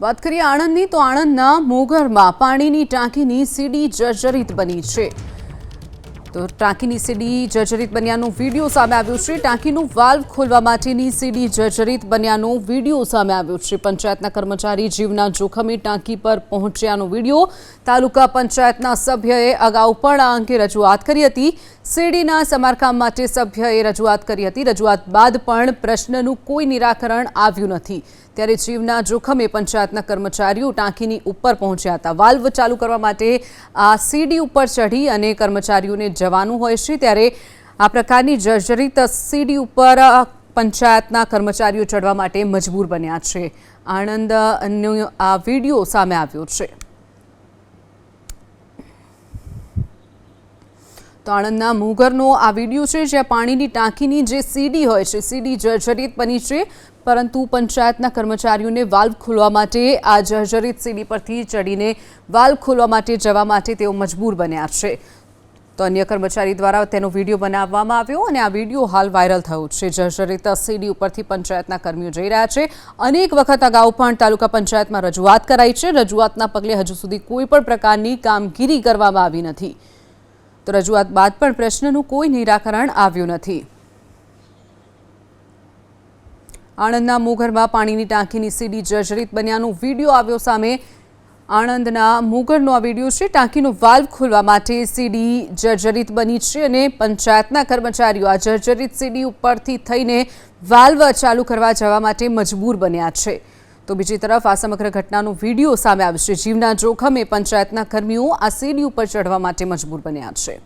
વાત કરીએ આણંદની તો આણંદના મોગરમાં પાણીની ટાંકીની સીડી જર્જરિત બની છે। તો ટાંકીની સીડી જર્જરિત બન્યાનો વિડીયો સામે આવ્યો છે। ટાંકીનું વાલ્વ ખોલવા માટેની સીડી જર્જરિત બન્યાનો વિડીયો સામે આવ્યો છે। પંચાયતના કર્મચારી જીવના જોખમે ટાંકી પર પહોંચ્યાનો વિડીયો તાલુકા પંચાયતના સભ્યએ અગાઉ પણ આ અંગે રજૂઆત કરી હતી। સીડીના સમારકામ માટે સભ્યએ રજૂઆત કરી હતી। રજૂઆત બાદ પણ પ્રશ્નનું કોઈ નિરાકરણ આવ્યું નથી। ત્યારે જીવના જોખમે પંચાયતના કર્મચારીઓ ટાંકીની ઉપર પહોંચ્યા હતા। વાલ્વ ચાલુ કરવા માટે આ સીડી ઉપર ચઢી અને કર્મચારીઓને જવાનું હોય છે। ત્યારે આ પ્રકારની જર્જરિત સીડી ઉપર પંચાયતના કર્મચારીઓ ચડવા માટે મજબૂર બન્યા છે। આણંદનો આ વિડીયો સામે આવ્યો છે। તો આણંદના મુગરનો આ વિડીયો છે, જ્યાં પાણીની ટાંકીની જે સીડી હોય છે, સીડી જર્જરિત બની છે, પરંતુ પંચાયતના કર્મચારીઓને વાલ્વ ખોલવા માટે આ જર્જરિત સીડી પરથી ચડીને વાલ્વ ખોલવા માટે જવા માટે તેઓ મજબૂર બન્યા છે। તો અન્ય કર્મચારી દ્વારા તેનો વિડીયો બનાવવામાં આવ્યો અને આ વિડીયો હાલ વાયરલ થયો છે। જર્જરિત સીડી ઉપરથી પંચાયતના કર્મીઓ જઈ રહ્યા છે। અનેક વખત અગાઉ પણ તાલુકા પંચાયતમાં રજૂઆત કરાઈ છે। રજૂઆતના પગલે હજુ સુધી કોઈ પણ પ્રકારની કામગીરી કરવામાં આવી નથી। તો રજૂઆત બાદ પણ પ્રશ્નનું કોઈ નિરાકરણ આવ્યું નથી। આણંદના મોગરમાં પાણીની ટાંકીની સીડી જર્જરિત બન્યાનો વિડીયો આવ્યો સામે। આણંદના મોગરનો આ વિડીયો છે। ટાંકીનો વાલ્વ ખોલવા માટે સીડી જર્જરિત બની છે અને પંચાયતના કર્મચારીઓ આ જર્જરિત સીડી ઉપરથી થઈને વાલ્વ ચાલુ કરવા જવા માટે મજબૂર બન્યા છે। તો બીજી તરફ આ સમગ્ર ઘટનાનો વિડીયો સામે આવ્યો છે। જીવના જોખમે પંચાયતના કર્મીઓ આ સીડી ઉપર ચઢવા માટે મજબૂર બન્યા છે।